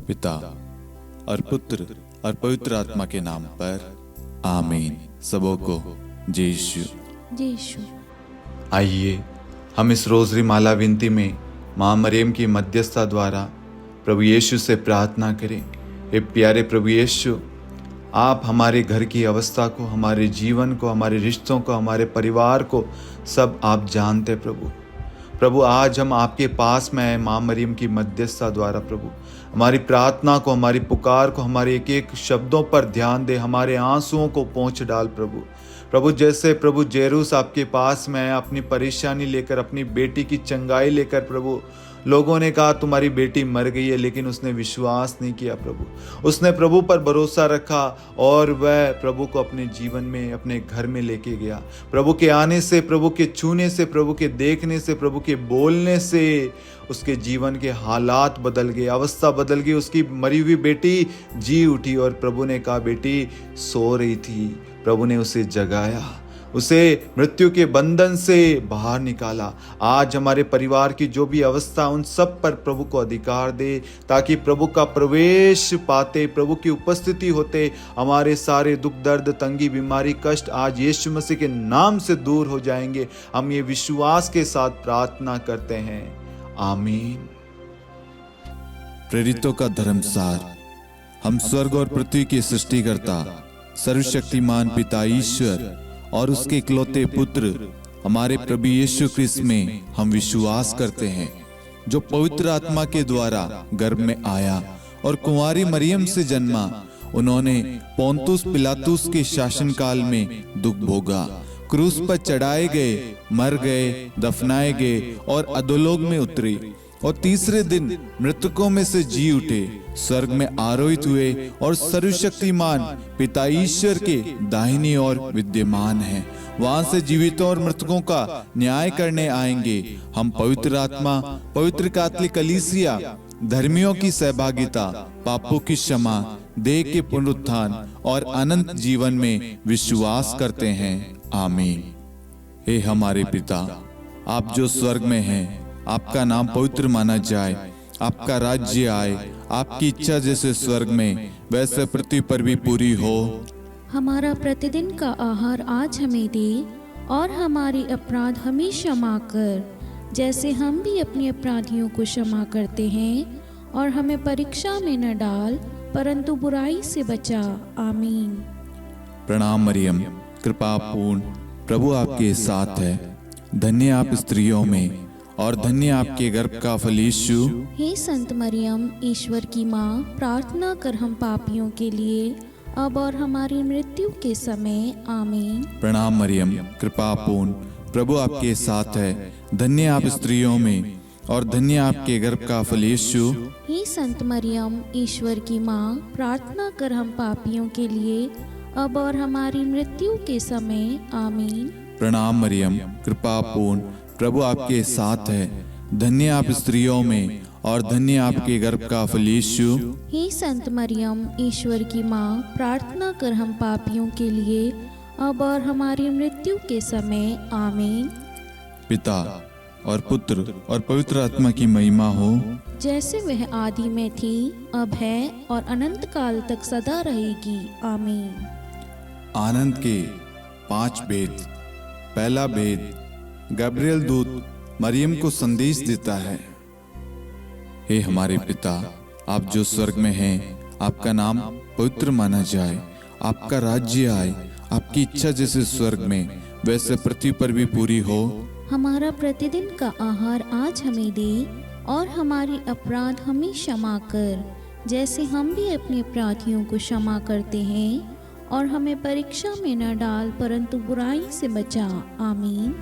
पिता और पुत्र और पवित्र आत्मा के नाम पर आमीन। सबों को जय यीशु। आइए हम इस रोजरी माला विनती में माँ मरियम की मध्यस्थता द्वारा प्रभु यीशु से प्रार्थना करें। हे प्यारे प्रभु यीशु, आप हमारे घर की अवस्था को, हमारे जीवन को, हमारे रिश्तों को, हमारे परिवार को सब आप जानते प्रभु। आज हम आपके पास में आए माँ मरियम की मध्यस्थता द्वारा प्रभु, हमारी प्रार्थना को, हमारी पुकार को, हमारे एक एक शब्दों पर ध्यान दे, हमारे आंसुओं को पहुँच डाल प्रभु। जैसे प्रभु जेरूस आपके पास में आया अपनी परेशानी लेकर, अपनी बेटी की चंगाई लेकर प्रभु, लोगों ने कहा तुम्हारी बेटी मर गई है, लेकिन उसने विश्वास नहीं किया प्रभु। उसने प्रभु पर भरोसा रखा और वह प्रभु को अपने जीवन में, अपने घर में लेके गया। प्रभु के आने से, प्रभु के छूने से, प्रभु के देखने से, प्रभु के बोलने से उसके जीवन के हालात बदल गए, अवस्था बदल गई। उसकी मरी हुई बेटी जी उठी और प्रभु ने कहा बेटी सो रही थी। प्रभु ने उसे जगाया, उसे मृत्यु के बंधन से बाहर निकाला। आज हमारे परिवार की जो भी अवस्था, उन सब पर प्रभु को अधिकार दे, ताकि प्रभु का प्रवेश पाते, प्रभु की उपस्थिति होते हमारे सारे दुख, दर्द, तंगी, बीमारी, कष्ट आज यीशु मसीह के नाम से दूर हो जाएंगे। हम ये विश्वास के साथ प्रार्थना करते हैं, आमीन। प्रेरितों का धर्मसार। हम स्वर्ग और पृथ्वी के सृष्टिकर्ता सर्वशक्तिमान पिता ईश्वर और उसके इकलौते पुत्र हमारे प्रभु यीशु क्रिस्त में हम विश्वास करते हैं, जो पवित्र आत्मा के द्वारा गर्भ में आया और कुंवारी मरियम से जन्मा। उन्होंने पोंतुस पिलातुस के शासनकाल में दुख भोगा, क्रूस पर चढ़ाए गए, मर गए, दफनाए गए और अधोलोक में उतरे और तीसरे दिन मृतकों में से जी उठे, स्वर्ग में आरोहित हुए और सर्वशक्तिमान पिता ईश्वर के दाहिनी ओर विद्यमान हैं। वहां से जीवितों और मृतकों का न्याय करने आएंगे। हम पवित्र आत्मा, पवित्र कैथोलिक कलीसिया, धर्मियों की सहभागिता, पापों की क्षमा, देह के पुनरुत्थान और अनंत जीवन में विश्वास करते हैं, आमीन। हे हमारे पिता, आप जो स्वर्ग में हैं, आपका नाम पवित्र माना जाए, आपका राज्य आए, आपकी इच्छा जैसे स्वर्ग में वैसे पृथ्वी पर भी पूरी हो। हमारा प्रतिदिन का आहार आज हमें दे और हमारे अपराध हमें क्षमा कर, जैसे हम भी अपने अपराधियों को क्षमा करते हैं, और हमें परीक्षा में न डाल परंतु बुराई से बचा, आमीन। प्रणाम मरियम, कृपा पूर्ण, प्रभु आपके साथ है। धन्य आप स्त्रियों में और धन्य आपके गर्भ का फल यीशु। हे संत मरियम, ईश्वर की माँ, प्रार्थना कर हम पापियों के लिए अब और हमारी मृत्यु के समय, आमीन। प्रणाम मरियम, कृपा पूर्ण, प्रभु आपके साथ है। धन्य आप स्त्रियों में और धन्य आपके गर्भ का फल यीशु। हे संत मरियम, ईश्वर की माँ, प्रार्थना कर हम पापियों के लिए अब और हमारी मृत्यु के समय, आमीन। प्रणाम मरियम, कृपा पूर्ण, प्रभु आपके साथ है। धन्य आप स्त्रियों में और धन्य आपके गर्भ का फल यीशु। हे संत मरियम, ईश्वर की माँ, प्रार्थना कर हम पापियों के लिए अब और हमारी मृत्यु के समय, आमीन। पिता और पुत्र और पवित्र आत्मा की महिमा हो, जैसे वह आदि में थी, अब है और अनंत काल तक सदा रहेगी, आमीन। आनंद के 5 भेद। पहला भेद, गब्रिएल दूत मरियम को संदेश देता है। हे हमारे पिता, आप जो स्वर्ग में हैं, आपका नाम पवित्र माना जाए, आपका राज्य आए, आपकी इच्छा जैसे स्वर्ग में वैसे पृथ्वी पर भी पूरी हो। हमारा प्रतिदिन का आहार आज हमें दे और हमारे अपराध हमें क्षमा कर, जैसे हम भी अपने अपराधियों को क्षमा करते हैं, और हमें परीक्षा में न डाल परंतु बुराई से बचा, आमीन।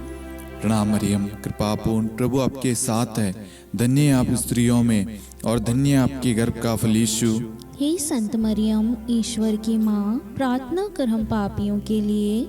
प्रणाम मरियम, कृपा पूर्ण, प्रभु आपके साथ है। धन्य आप स्त्रियों में और धन्य आपके गर्भ का फल यीशु। हे संत मरियम, ईश्वर की माँ, प्रार्थना कर हम पापियों के लिए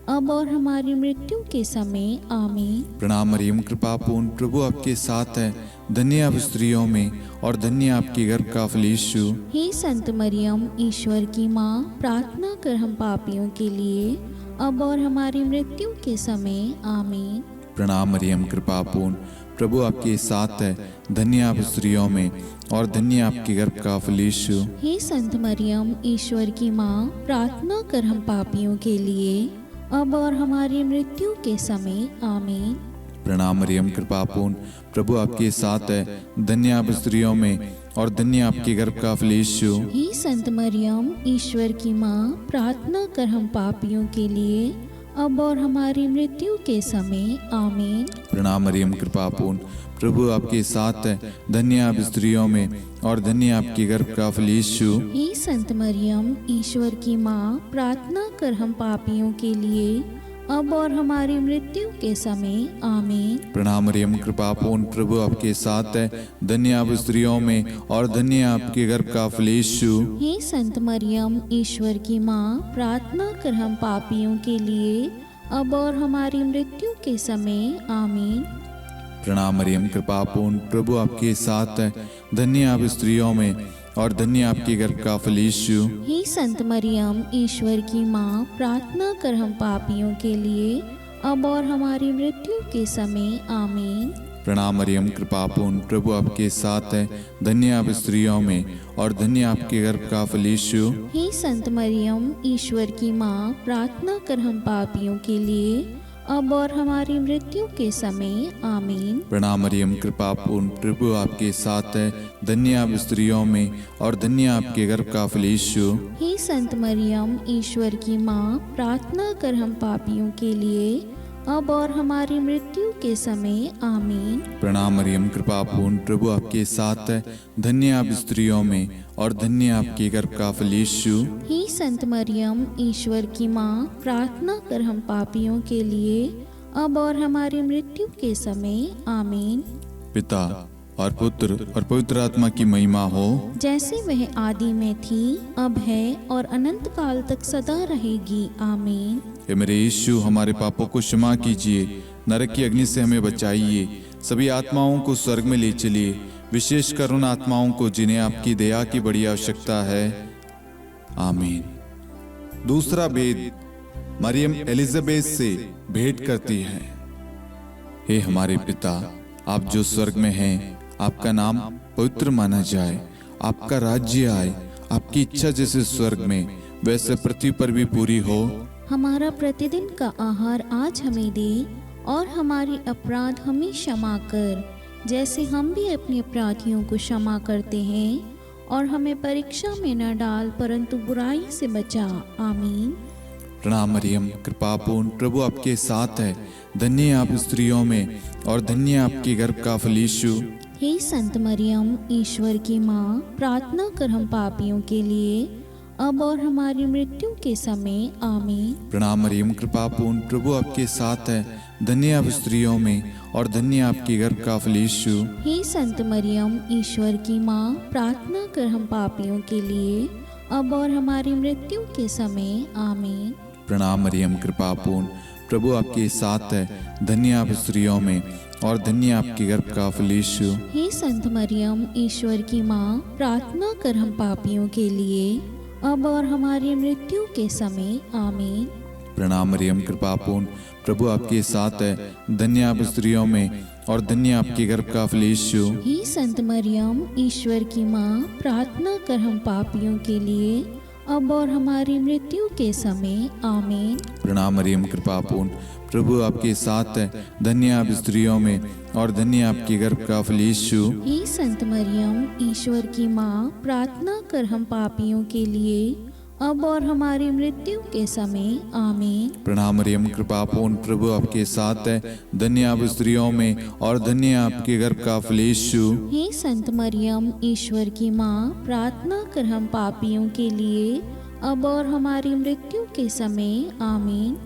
अब और हमारी मृत्यु के समय, आमीन। प्रणाम मरियम, कृपा पूर्ण, प्रभु आपके साथ है। धन्य आप स्त्रियों में और धन्य आपके गर्भ का फल यीशु। हे संत मरियम, ईश्वर की माँ, प्रार्थना कर हम पापियों के लिए अब और हमारी मृत्यु के समय, आमीन। प्रणाम मरियम, कृपा पूर्ण, प्रभु आपके साथ है, धन्य आप स्त्रियों में और धन्य आपके गर्भ का फल यीशु। हे संत मरियम, ईश्वर की माँ, प्रार्थना कर हम पापियों के लिए, अब और हमारी मृत्यु के समय। आमीन। प्रणाम मरियम, कृपा पूर्ण, प्रभु आपके साथ है, धन्य आप स्त्रियों में और धन्य आपके गर्भ का फल यीशु। हे संत मरियम, ईश्वर की माँ, प्रार्थना कर हम पापियों के लिए, अब और हमारी मृत्यु के समय। आमीन। प्रणाम मरियम, कृपा पूर्ण, प्रभु आपके साथ है, धन्य आप स्त्रियों में और धन्य आपके गर्भ का फल यीशु। हे संत मरियम, ईश्वर की माँ, प्रार्थना कर हम पापियों के लिए, अब और हमारी मृत्यु के समय। आमीन। प्रणाम मरियम, कृपा पूर्ण, प्रभु आपके साथ है, धन्य आप स्त्रियों में और धन्य आपके गर्भ का फल यीशु। हे संत मरियम, ईश्वर की माँ, प्रार्थना कर हम पापियों के लिए, अब और हमारी मृत्यु के समय। आमीन। प्रणाम मरियम, कृपा पूर्ण, प्रभु आपके साथ है, धन्य आप स्त्रियों में और धन्य आपके गर्भ का फल यीशु। हे संत मरियम, ईश्वर की माँ, प्रार्थना कर हम पापियों के लिए, अब और हमारी मृत्यु के समय। आमीन। प्रणाम मरियम, कृपा पूर्ण, प्रभु आपके साथ है, धन्य आप स्त्रियों में और धन्य आपके गर्भ का फल यीशु। हे संत मरियम, ईश्वर की माँ, प्रार्थना कर हम पापियों के लिए, अब और हमारी मृत्यु के समय। आमीन। प्रणाम मरियम, कृपा पूर्ण, प्रभु आपके साथ है, धन्य आप स्त्रियों में और धन्य आपके गर्भ का फल यीशु। हे संत मरियम, ईश्वर की माँ, प्रार्थना कर हम पापियों के लिए, अब और हमारी मृत्यु के समय। आमीन। प्रणाम मरियम, कृपा पूर्ण, प्रभु आपके साथ है, धन्य आप स्त्रियों में और धन्य आपके गर्भ का फल यीशु। हे संत मरियम, ईश्वर की माँ, प्रार्थना कर हम पापियों के लिए, अब और हमारी मृत्यु के समय। आमीन। पिता और पुत्र और पवित्र आत्मा की महिमा हो, जैसे वह आदि में थी, अब है और अनंत काल तक सदा रहेगी। आमीन। हे मेरे यीशु, हमारे पापों को क्षमा कीजिए, नरक की अग्नि से हमें बचाइए, सभी आत्माओं को स्वर्ग में ले चलिए, विशेषकर उन आत्माओं को जिन्हें आपकी दया की बड़ी आवश्यकता है। आमीन। दूसरा भेद, मरियम एलिजाबेथ से भेंट करती है। हे हमारे पिता, आप जो स्वर्ग में हैं, आपका नाम पवित्र माना जाए, आपका राज्य आए, आपकी इच्छा जैसे स्वर्ग में वैसे पृथ्वी पर भी पूरी हो। हमारा प्रतिदिन का आहार आज हमें दे, और हमारी अपराध हमें क्षमा कर, जैसे हम भी अपने अपराधियों को क्षमा करते हैं, और हमें परीक्षा में न डाल, परंतु बुराई से बचा। आमीन। प्रणाम मरियम, कृपा पूर्ण, प्रभु आपके साथ है, धन्य आप स्त्रियों में और धन्य आपके गर्भ का फल यीशु। हे संत मरियम, ईश्वर की माँ, प्रार्थना कर हम पापियों के लिए, अब और हमारी मृत्यु के समय। आमीन। प्रणाम मरियम, कृपा पूर्ण, प्रभु आपके साथ है, धन्य आप स्त्रियों में और धन्य आपके गर्भ का फल यीशु। हे संत मरियम, ईश्वर की माँ, प्रार्थना कर हम पापियों के लिए, अब और हमारी मृत्यु के समय। आमीन। प्रणाम मरियम, कृपा पूर्ण, प्रभु आपके साथ है, धन्य आप स्त्रियों में और धन्य आपके गर्भ का फल यीशु। हे संत मरियम, ईश्वर की माँ, प्रार्थना कर हम पापियों के लिए, अब और हमारी मृत्यु के समय। आमीन। प्रणाम मरियम, कृपा पूर्ण, प्रभु आपके साथ है, धन्य आप स्त्रियों में और धन्य आपके गर्भ का फल यीशु। हे संत मरियम, ईश्वर की माँ, प्रार्थना कर हम पापियों के लिए, अब और हमारी मृत्यु के समय। आमीन। प्रणाम मरियम, कृपा पूर्ण, प्रभु आपके साथ है, धन्य आप स्त्रियों में और धन्य आपके गर्भ का फल यीशु। हे संत मरियम, ईश्वर की माँ, प्रार्थना कर हम पापियों के लिए, अब और हमारी मृत्यु के समय। आमीन। प्रणाम मरियम, कृपा पूर्ण, प्रभु आपके साथ है, धन्य आप स्त्रियों में और धन्य आपके गर्भ का फल यीशु। हे संत मरियम, ईश्वर की माँ, प्रार्थना कर हम पापियों के लिए, अब और हमारी मृत्यु के समय। आमीन।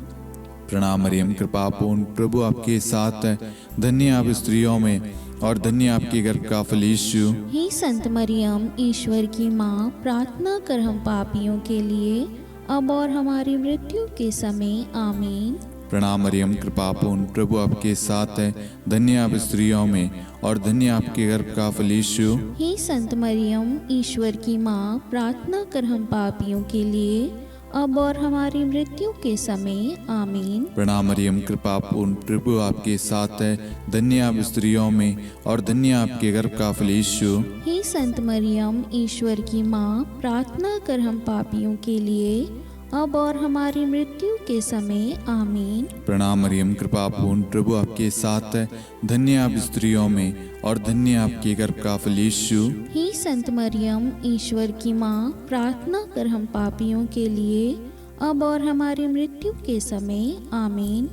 प्रणाम मरियम, कृपा पूर्ण, प्रभु आपके साथ है, धन्य आप स्त्रियों में और धन्य आपके गर्भ का फल यीशु। हे संत मरियम, ईश्वर की माँ, प्रार्थना कर हम पापियों के लिए, अब और हमारी मृत्यु के समय। आमीन। प्रणाम मरियम, कृपा पूर्ण, प्रभु आपके साथ है, धन्य आप स्त्रियों में और धन्य आपके गर्भ का फल यीशु। हे संत मरियम, ईश्वर की माँ, प्रार्थना कर हम पापियों के लिए, अब और हमारी मृत्यु के समय आमीन। प्रणाम मरियम, कृपा पूर्ण, प्रभु आपके साथ है। धन्य आप स्त्रियों में और धन्य आपके गर्भ का फल यीशु। हे संत मरियम, ईश्वर की माँ, प्रार्थना कर हम पापियों के लिए अब और हमारी मृत्यु के समय आमीन। प्रणाम मरियम, कृपा पूर्ण, प्रभु आपके साथ है। धन्य आप स्त्रियों में और धन्य आपके गर्भ का फल यीशु। हे संत मरियम, ईश्वर की माँ, प्रार्थना कर हम पापियों के लिए अब और हमारी मृत्यु के समय आमीन।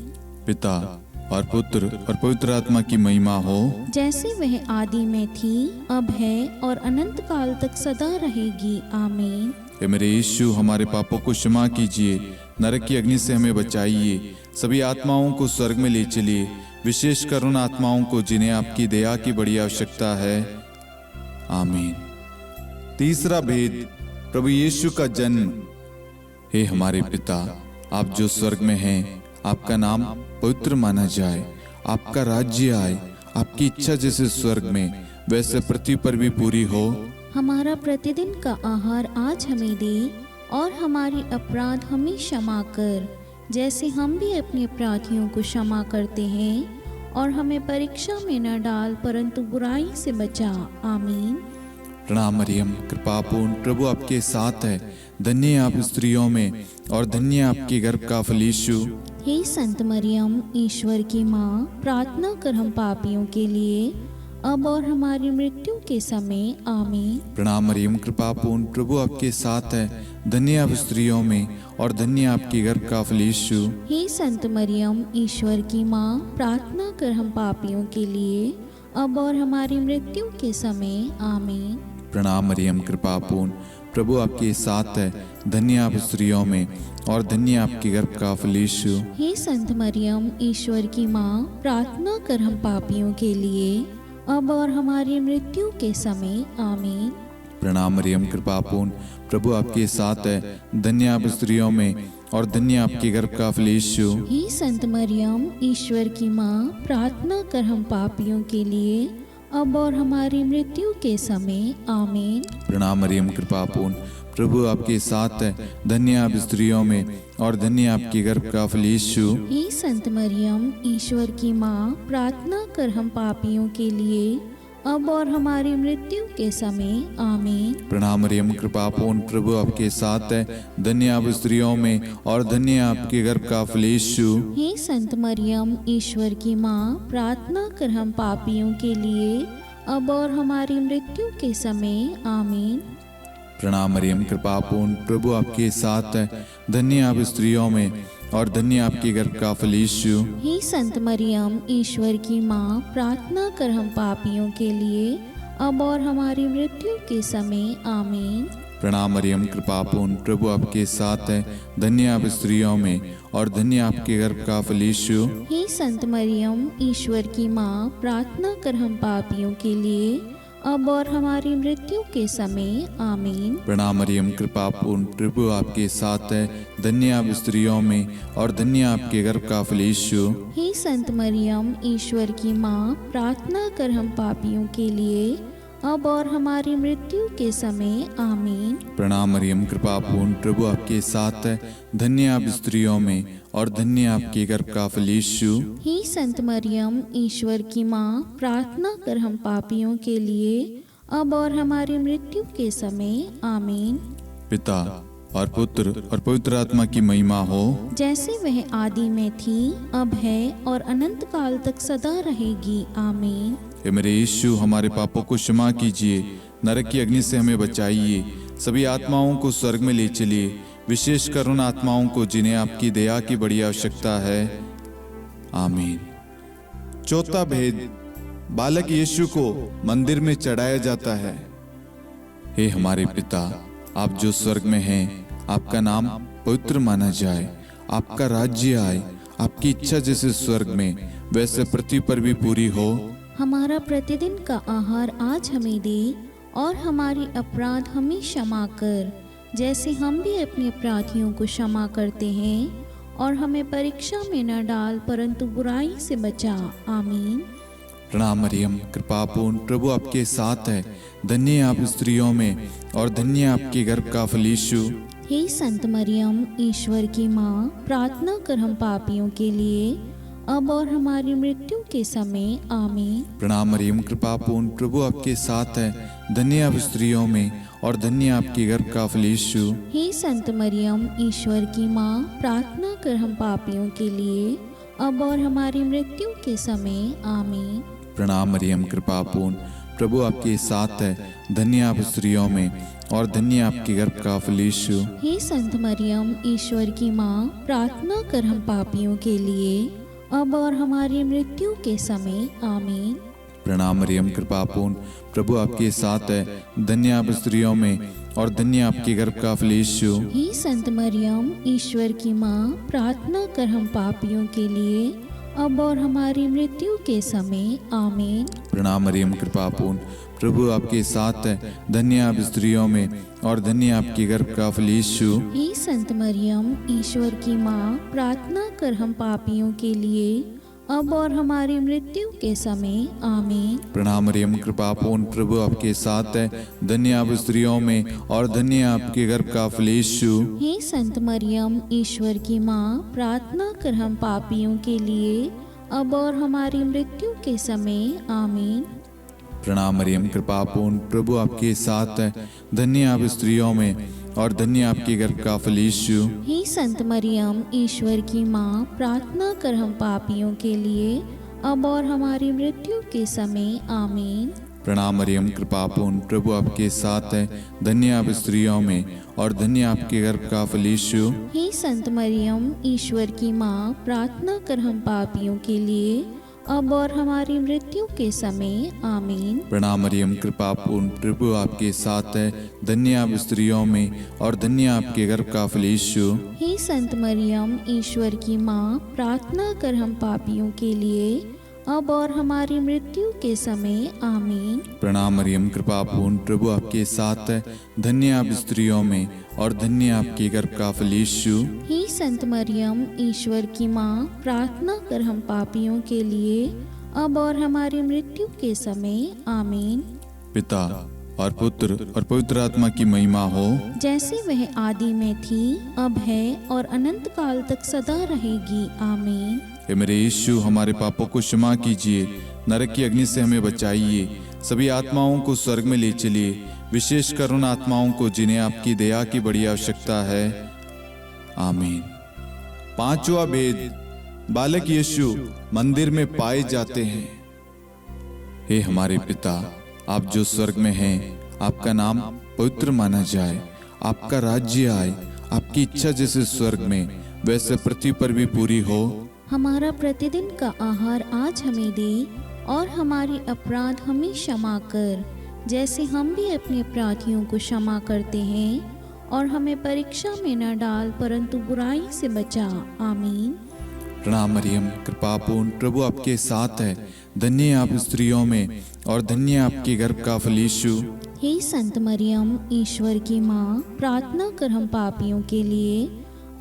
पिता और पुत्र और पवित्र आत्मा की महिमा हो, जैसे वह आदि में थी, अब है और अनंत काल तक सदा रहेगी आमीन। हे मेरे यीशु, हमारे पापों को क्षमा कीजिए, नरक की अग्नि से हमें बचाइए, सभी आत्माओं को स्वर्ग में ले चलिए, विशेषकर उन आत्माओं को जिन्हें आपकी दया की बड़ी आवश्यकता है। आमीन। तीसरा भेद, प्रभु यीशु का जन्म। हे हमारे पिता, आप जो स्वर्ग में हैं, आपका नाम पवित्र माना जाए, आपका राज्य आए, आपकी इच्छा जैसे स्वर्ग में वैसे पृथ्वी पर भी पूरी हो। हमारा प्रतिदिन का आहार आज हमें दे और हमारी अपराध हमें क्षमा कर, जैसे हम भी अपने अपराधियों को क्षमा करते हैं, और हमें परीक्षा में न डाल परंतु बुराई से बचा। आमीन। प्रणाम मरियम, कृपा पूर्ण, प्रभु आपके साथ है। धन्य आप स्त्रियों में और धन्य आपके गर्भ का फल यीशु। हे संत मरियम, ईश्वर की माँ, प्रार्थना कर हम पापियों के लिए अब और हमारी मृत्यु के समय आमीन। प्रणाम मरियम, कृपा पूर्ण, प्रभु आपके साथ है। धन्य आप स्त्रियों में और धन्य आपके गर्भ का फल यीशु। हे संत मरियम, ईश्वर की माँ, प्रार्थना कर हम पापियों के लिए अब और हमारी मृत्यु के समय आमीन। प्रणाम मरियम, कृपा पूर्ण, प्रभु आपके साथ है। धन्य आप स्त्रियों में और धन्य आपके गर्भ का फल यीशु। हे संत मरियम, ईश्वर की माँ, प्रार्थना कर हम पापियों के लिए अब और हमारी मृत्यु के समय आमीन। प्रणाम मरियम, कृपा पूर्ण, प्रभु आपके साथ है। धन्य आप स्त्रियों में और धन्य आपके गर्भ का फल यीशु। हे संत मरियम, ईश्वर की माँ, प्रार्थना कर हम पापियों के लिए अब और हमारी मृत्यु के समय आमीन। प्रणाम मरियम, कृपा पूर्ण, प्रभु आपके साथ है। धन्य आप स्त्रियों में और धन्य आपके गर्भ का फल यीशु। हे संत मरियम, ईश्वर की माँ, प्रार्थना कर हम पापियों के लिए अब और हमारी मृत्यु के समय आमीन। प्रणाम मरियम, कृपा पूर्ण, प्रभु आपके साथ है। धन्य आप स्त्रियों में और धन्य आपके गर्भ का फल यीशु। हे संत मरियम, ईश्वर की माँ, प्रार्थना कर हम पापियों के लिए अब और हमारी मृत्यु के समय आमीन। प्रणाम मरियम, कृपा पूर्ण, प्रभु आपके साथ है। धन्य आप स्त्रियों में और धन्य आपके गर्भ का फल यीशु। हे संत मरियम, ईश्वर की माँ, प्रार्थना कर हम पापियों के लिए अब और हमारी मृत्यु के समय आमीन। प्रणाम मरियम, कृपा पूर्ण, प्रभु आपके साथ है। धन्य आप स्त्रियों में और धन्य आपके गर्भ का फल यीशु। हे संत मरियम, ईश्वर की माँ, प्रार्थना कर हम पापियों के लिए अब और हमारी मृत्यु के समय आमीन। प्रणाम मरियम, कृपा पूर्ण, प्रभु आपके साथ है। धन्य आप स्त्रियों में और धन्य आपके गर्भ का फल यीशु। हे संत मरियम, ईश्वर की माँ, प्रार्थना कर हम पापियों के लिए अब और हमारी मृत्यु के समय आमीन। प्रणाम मरियम, कृपा पूर्ण, प्रभु आपके साथ है। धन्य आप स्त्रियों में और धन्य आपके गर्भ का फल यीशु। हे संत मरियम, ईश्वर की माँ, प्रार्थना कर हम पापियों के लिए अब और हमारी मृत्यु के समय आमीन। पिता और पुत्र और पवित्र आत्मा की महिमा हो, जैसे वह आदि में थी, अब है और अनंत काल तक सदा रहेगी आमीन। हे मेरे यीशु, हमारे पापों को क्षमा कीजिए, नरक की अग्नि से हमें बचाइए, सभी आत्माओं को स्वर्ग में ले चलिए, विशेषकर उन आत्माओं को जिन्हें आपकी दया की बड़ी आवश्यकता है। आमीन। चौथा भेद, बालक यीशु को मंदिर में चढ़ाया जाता है। हे हमारे पिता, आप जो स्वर्ग में हैं, आपका नाम पवित्र माना जाए, आपका राज्य आए, आपकी इच्छा जैसे स्वर्ग में वैसे पृथ्वी पर भी पूरी हो। हमारा प्रतिदिन का आहार आज हमें दे और हमारी अपराध हमें क्षमा कर, जैसे हम भी अपने अपराधियों को क्षमा करते हैं, और हमें परीक्षा में न डाल परंतु बुराई से बचा। आमीन। प्रणाम मरियम, कृपा पूर्ण, प्रभु आपके साथ है। धन्य आप स्त्रियों में और धन्य आपके गर्भ का फल यीशु। हे संत मरियम, ईश्वर की माँ, प्रार्थना कर हम पापियों के लिए, अब और हमारी मृत्यु के समय। आमीन। प्रणाम मरियम, कृपा पूर्ण, प्रभु आपके साथ है, धन्य आप स्त्रियों में और धन्य आपके गर्भ का फल यीशु। हे संत मरियम, ईश्वर की माँ, प्रार्थना कर हम पापियों के लिए, अब और हमारी मृत्यु के समय। आमीन। प्रणाम मरियम, कृपा पूर्ण, प्रभु आपके साथ है, धन्य आप स्त्रियों में और धन्य आपके गर्भ का फल यीशु। हे संत मरियम, ईश्वर की माँ, प्रार्थना कर हम पापियों के लिए, अब और हमारी मृत्यु के समय। आमीन। प्रणाम मरियम, कृपा पूर्ण, प्रभु आपके साथ है, धन्य आप स्त्रियों में और धन्य आपके गर्भ का फल यीशु। हे संत मरियम, ईश्वर की माँ, प्रार्थना कर हम पापियों के लिए, अब और हमारी मृत्यु के समय। आमीन। प्रणाम मरियम, कृपा पूर्ण, प्रभु आपके साथ है, धन्य आप स्त्रियों में और धन्य आपके गर्भ का फल यीशु। हे संत मरियम, ईश्वर की माँ, प्रार्थना कर हम पापियों के लिए, अब और हमारी मृत्यु के समय। आमीन। प्रणाम मरियम, कृपा पूर्ण, प्रभु आपके साथ है, धन्य आप स्त्रियों में और धन्य आपके गर्भ का फल यीशु। हे संत मरियम, ईश्वर की माँ, प्रार्थना कर हम पापियों के लिए, अब और हमारी मृत्यु के समय। आमीन। प्रणाम मरियम, कृपा पूर्ण, प्रभु आपके साथ है, धन्य आप स्त्रियों में और धन्य आपके गर्भ का फल यीशु। हे संत मरियम, ईश्वर की माँ, प्रार्थना कर हम पापियों के लिए, अब और हमारी मृत्यु के समय। आमीन। प्रणाम मरियम, कृपा पूर्ण, प्रभु आपके साथ है, धन्य आप स्त्रियों में और धन्य आपके गर्भ का फल यीशु। हे संत मरियम, ईश्वर की माँ, प्रार्थना कर हम पापियों के लिए, अब और हमारी मृत्यु के समय। आमीन। प्रणाम मरियम, कृपा पूर्ण, प्रभु आपके साथ है, धन्य आप स्त्रियों में और धन्य आपके गर्भ का फल यीशु। हे संत मरियम, ईश्वर की माँ, प्रार्थना कर हम पापियों के लिए, अब और हमारी मृत्यु के समय। आमीन। प्रणाम मरियम, कृपा पूर्ण, प्रभु आपके साथ है, धन्य आप स्त्रियों में और धन्य आपके गर्भ का फल यीशु। हे संत मरियम, ईश्वर की माँ, प्रार्थना कर हम पापियों के लिए, अब और हमारी मृत्यु के समय। आमीन। पिता और पुत्र और पवित्र आत्मा की महिमा हो, जैसे वह आदि में थी, अब है और अनंत काल तक सदा रहेगी। आमीन। हे मेरे यीशु, हमारे पापों को क्षमा कीजिए, नरक की अग्नि से हमें बचाइए, सभी आत्माओं को स्वर्ग में ले चलिए, विशेषकर उन आत्माओं को जिन्हें आपकी दया की बड़ी आवश्यकता है। आमीन। पांचवा भेद, बालक यीशु मंदिर में पाए जाते हैं। हे हमारे पिता, आप जो स्वर्ग में हैं, आपका नाम पवित्र माना जाए, आपका राज्य आए, आपकी इच्छा जैसे स्वर्ग में वैसे पृथ्वी पर भी पूरी हो। हमारा प्रतिदिन का आहार आज हमें दे, और हमारे अपराध हमें क्षमा कर, जैसे हम भी अपने अपराधियों को क्षमा करते हैं, और हमें परीक्षा में न डाल, परंतु बुराई से बचा। आमीन। प्रणाम मरियम, कृपा पूर्ण, प्रभु आपके साथ है, धन्य आप स्त्रियों में और धन्य आपके गर्भ का फल यीशु। हे संत मरियम, ईश्वर की माँ, प्रार्थना कर हम पापियों के लिए,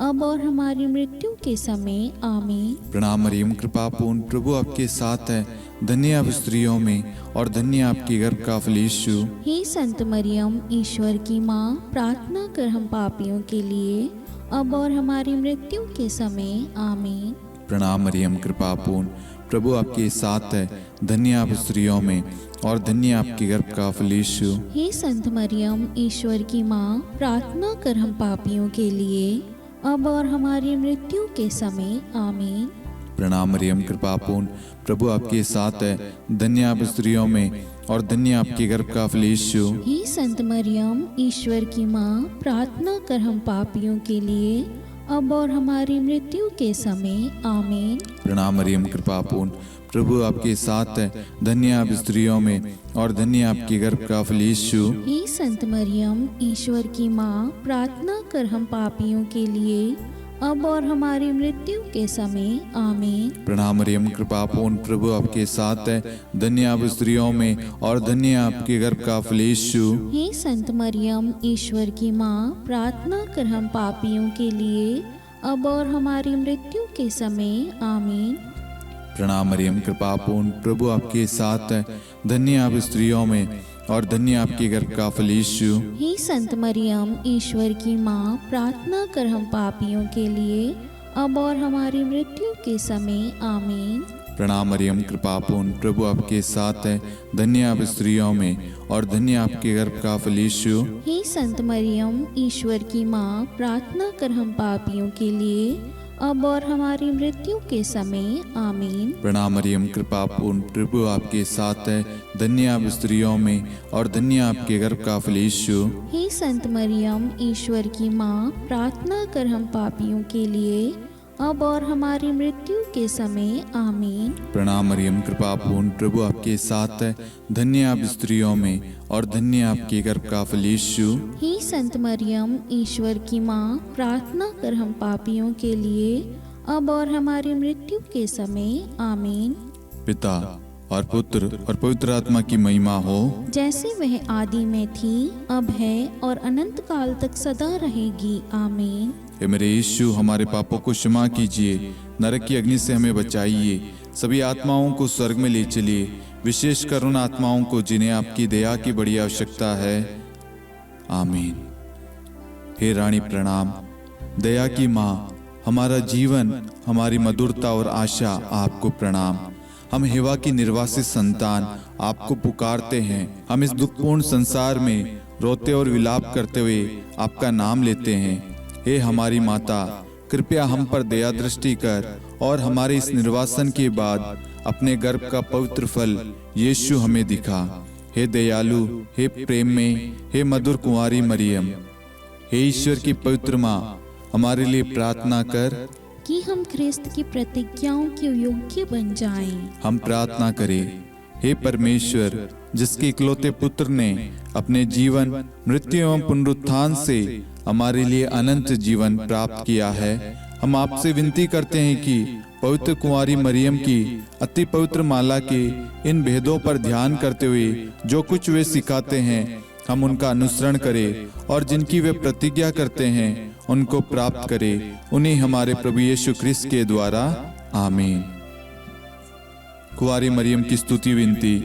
अब और हमारी मृत्यु के समय। आमीन। प्रणाम मरियम, कृपा पूर्ण, प्रभु आपके साथ है, धन्य आप स्त्रियों में और धन्य आपके गर्भ का फल यीशु। हे संत मरियम, ईश्वर की माँ, प्रार्थना कर हम पापियों के लिए, अब और हमारी मृत्यु के समय। आमीन। प्रणाम मरियम, कृपा पूर्ण, प्रभु आपके साथ है, धन्य आप स्त्रियों में और धन्य आपके गर्भ का फल यीशु। हे संत मरियम, ईश्वर की माँ, प्रार्थना कर हम पापियों के लिए, अब और हमारी मृत्यु के समय। आमीन। प्रणाम मरियम, कृपा पूर्ण, प्रभु आपके साथ है, धन्य आप स्त्रियों में और धन्य आपके गर्भ का फल यीशु। हे संत मरियम, ईश्वर की माँ, प्रार्थना कर हम पापियों के लिए, अब और हमारी मृत्यु के समय। आमीन। प्रणाम मरियम, कृपा पूर्ण, प्रभु आपके साथ है, धन्य आप स्त्रियों में और धन्य आपके गर्भ का फल यीशु। हे संत मरियम, ईश्वर की माँ, प्रार्थना कर हम पापियों के लिए, अब और हमारी मृत्यु के समय। आमीन। प्रणाम मरियम, कृपा पूर्ण, प्रभु आपके साथ है, धन्य आप स्त्रियों में और धन्य आपके गर्भ का फल यीशु। हे संत मरियम, ईश्वर की माँ, प्रार्थना कर हम पापियों के लिए, अब और हमारी मृत्यु के समय। आमीन। प्रणाम मरियम, कृपा पूर्ण, प्रभु आपके साथ है, धन्य आप स्त्रियों में और धन्य आपके गर्भ का फल यीशु। हे संत मरियम, ईश्वर की माँ, प्रार्थना कर हम पापियों के लिए, अब और हमारी मृत्यु के समय। आमीन। प्रणाम मरियम, कृपा पूर्ण, प्रभु आपके साथ है। धन्य आप स्त्रियों में और धन्य आपके गर्भ का फल यीशु। हे संत मरियम, ईश्वर की माँ, प्रार्थना कर हम पापियों के लिए, अब और हमारी मृत्यु के समय। आमीन। प्रणाम मरियम, कृपा पूर्ण, प्रभु आपके साथ है। धन्य आप स्त्रियों में और धन्य आपके गर्भ का फल यीशु। हे संत मरियम, ईश्वर की माँ, प्रार्थना कर हम पापियों के लिए, अब और हमारी मृत्यु के समय। आमीन। प्रणाम मरियम, कृपा पूर्ण, प्रभु आपके साथ है। धन्य आप स्त्रियों में और धन्य आपके गर्भ का फल यीशु। हे संत मरियम, ईश्वर की माँ, प्रार्थना कर हम पापियों के लिए, अब और हमारी मृत्यु के समय। आमीन। पिता और पुत्र और पवित्र आत्मा की महिमा हो, जैसे वह आदि में थी, अब है और अनंत काल तक सदा रहेगी। आमीन। हे मेरे यीशु, हमारे पापों को क्षमा कीजिए, नरक की अग्नि से हमें बचाइए, सभी आत्माओं को स्वर्ग में ले चलिए, विशेषकर उन आत्माओं को जिन्हें आपकी दया की बड़ी आवश्यकता है। आमीन। हे रानी प्रणाम, दया की माँ, हमारा जीवन, हमारी मधुरता और आशा आपको प्रणाम। हम हेवा की निर्वासित संतान आपको पुकारते हैं। हम इस दुखपूर्ण संसार में रोते और विलाप करते हुए आपका नाम लेते हैं। हे हमारी माता, कृपया हम पर दया दृष्टि कर और हमारे इस निर्वासन के बाद अपने गर्भ का पवित्र फल यीशु हमें दिखा। हे दयालु, हे प्रेम में, हे मधुर कुंवारी मरियम, हे ईश्वर की पवित्र माँ, हमारे लिए प्रार्थना कर कि हम ख्रिस्त की प्रतिज्ञाओं के योग्य बन जाएं। हम प्रार्थना करें। हे परमेश्वर, जिसके इकलौते पुत्र ने अपने जीवन, मृत्यु एवं पुनरुत्थान से हमारे लिए अनंत जीवन प्राप्त किया है, हम आपसे विनती करते हैं कि पवित्र कुंवारी मरियम की अति पवित्र माला के इन भेदों पर ध्यान करते हुए जो कुछ वे सिखाते हैं, हम उनका अनुसरण करें और जिनकी वे प्रतिज्ञा करते हैं उनको प्राप्त करें। उन्हीं हमारे प्रभु यीशु ख्रिस्त के द्वारा। आमीन। कुंवारी मरियम की स्तुति विनती।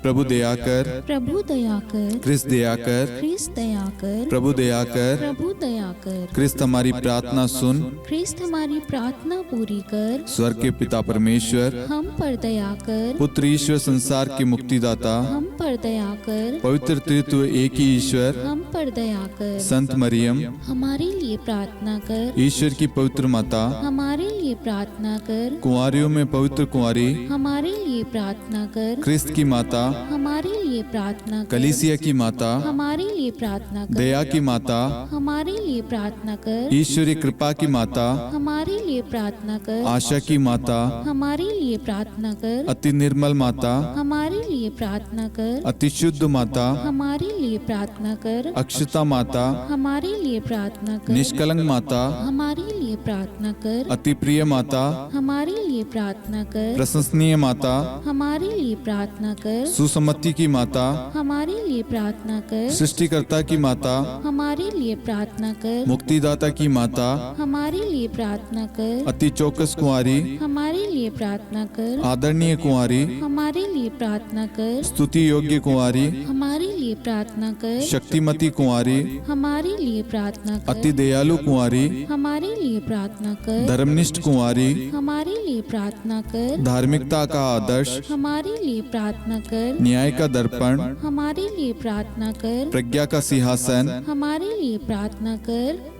प्रभु दया कर, प्रभु दया कर, ख्रिस्त दया कर, ख्रिस्त दया कर, प्रभु दया कर, प्रभु दया कर, ख्रिस्त हमारी प्रार्थना सुन, ख्रिस्त हमारी प्रार्थना पूरी कर, स्वर्ग के पिता परमेश्वर, हम पर दया कर, पुत्र ईश्वर संसार के मुक्तिदाता, हम पर दया कर, पवित्र त्रित्व एक ही ईश्वर, हम पर दया कर, संत मरियम, हमारे लिए प्रार्थना कर, ईश्वर की पवित्र माता, हमारे लिए प्रार्थना कर, कुंवारियों में पवित्र कुंवारी, हमारे लिए प्रार्थना कर, ख्रिस्त की माता, हमारे लिए प्रार्थना कर, कलीसिया की माता, हमारे लिए प्रार्थना कर, दया की माता, हमारे लिए प्रार्थना कर, ईश्वरी कृपा की माता, हमारे लिए प्रार्थना कर, आशा की माता, हमारे लिए प्रार्थना कर, अति निर्मल माता, हमारे लिए प्रार्थना कर, अति शुद्ध माता, हमारे लिए प्रार्थना कर, अक्षता माता, हमारे लिए प्रार्थना कर, निष्कलंक माता, हमारे लिए प्रार्थना कर, अति प्रिय माता, हमारे लिए प्रार्थना कर, प्रशंसनीय माता, हमारे लिए प्रार्थना कर, सुसम्मति की माता, हमारे लिए प्रार्थना कर, सृष्टिकर्ता की माता, हमारे लिए प्रार्थना कर, मुक्तिदाता की माता, हमारे लिए प्रार्थना कर, अति चौकस कुंवारी, हमारे लिए प्रार्थना कर, आदरणीय कुंवारी, हमारे लिए प्रार्थना कर, स्तुति योग्य कुंवारी, हमारे लिए प्रार्थना कर, शक्तिमती कुंवारी, हमारे लिए प्रार्थना कर, अति दयालु कुंवारी, हमारे लिए प्रार्थना कर, धर्मनिष्ठ कुंवारी, हमारे लिए प्रार्थना कर, धार्मिकता का आदर्श, हमारे लिए प्रार्थना कर, न्याय का दर्पण, हमारे लिए प्रार्थना कर, प्रज्ञा का सिंहासन, हमारे लिए प्रार्थना कर,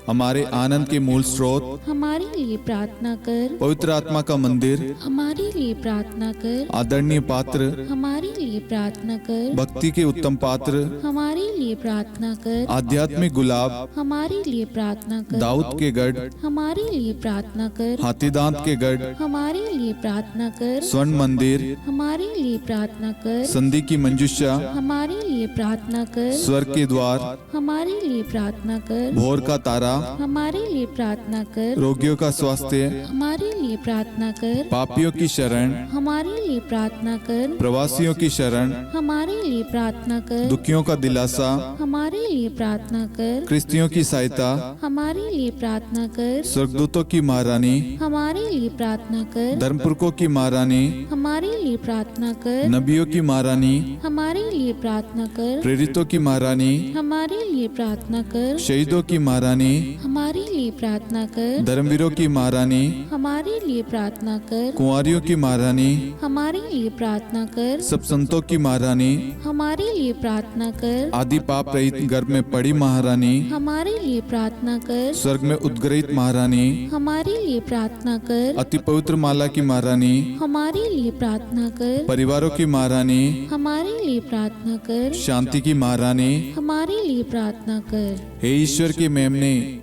हमारे आनंद के मूल स्रोत, हमारे लिए प्रार्थना कर, पवित्र आत्मा का मंदिर, हमारे लिए प्रार्थना कर, आदरणीय पात्र, हमारे लिए प्रार्थना कर, भक्ति के उत्तम पात्र, हमारे लिए प्रार्थना कर, आध्यात्मिक गुलाब, हमारे लिए प्रार्थना कर, दाऊद के गढ़, हमारे लिए प्रार्थना कर, हाथीदांत के गढ़, हमारे लिए प्रार्थना कर, स्वर्ण मंदिर, हमारे लिए प्रार्थना कर, संधि की मंजुषा, हमारे लिए प्रार्थना कर, स्वर्ग के द्वार, हमारे लिए प्रार्थना कर, भोर का तारा, हमारे लिए प्रार्थना कर। रोगियों का स्वास्थ्य, हमारे लिए प्रार्थना कर। पापियों की शरण, हमारे लिए प्रार्थना कर। प्रवासियों की शरण, हमारे लिए प्रार्थना कर। दुखियों का दिलासा, हमारे लिए प्रार्थना कर। क्रिस्तियों की सहायता, हमारे लिए प्रार्थना कर। स्वर्गदूतों की महारानी, हमारे लिए प्रार्थना कर। धर्मपुरखों की महारानी, हमारे लिए प्रार्थना कर। नबियों की महारानी, हमारे लिए प्रार्थना कर। प्रेरितों की महारानी, हमारे लिए प्रार्थना कर। शहीदों की महारानी, हमारे लिए प्रार्थना कर। धर्मवीरों की महारानी, हमारे लिए प्रार्थना कर। कुंवारियों की महारानी, हमारे लिए प्रार्थना कर। सब संतों की महारानी, हमारे लिए प्रार्थना कर। आदि पाप रहित गर्भ में पड़ी महारानी, हमारे लिए प्रार्थना कर। स्वर्ग में उद्ग्रहित महारानी, हमारे लिए प्रार्थना कर। अति पवित्र माला की महारानी, हमारे लिए प्रार्थना कर। परिवारों की महारानी, हमारे लिए प्रार्थना कर। शांति की महारानी, हमारे लिए प्रार्थना कर। हे ईश्वर के मेमने,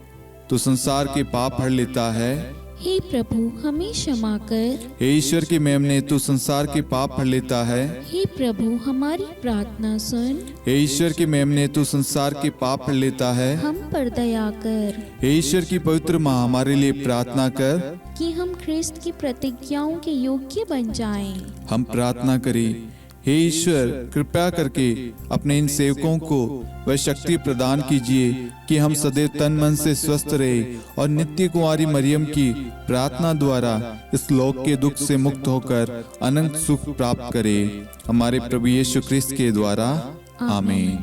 तू संसार के पाप हर लेता है। हे प्रभु हमें क्षमा कर। हे ईश्वर के मेमने, तू संसार के पाप हर लेता है। हे प्रभु हमारी प्रार्थना सुन। हे ईश्वर के मेमने, तू संसार के पाप हर लेता है। हम पर दया कर हे ईश्वर की पवित्र माँ, हमारे लिए प्रार्थना कर। कि हम ख्रिस्त की प्रतिज्ञाओं के योग्य बन जाएं। हम प्रार्थना करें। हे ईश्वर, कृपया करके अपने इन सेवकों को वह शक्ति प्रदान कीजिए कि हम सदैव तन मन से स्वस्थ रहे और नित्य कुंवारी मरियम की प्रार्थना द्वारा इस लोक के दुख से मुक्त होकर अनंत सुख प्राप्त करें। हमारे प्रभु यीशु क्रिस्त के द्वारा, आमीन।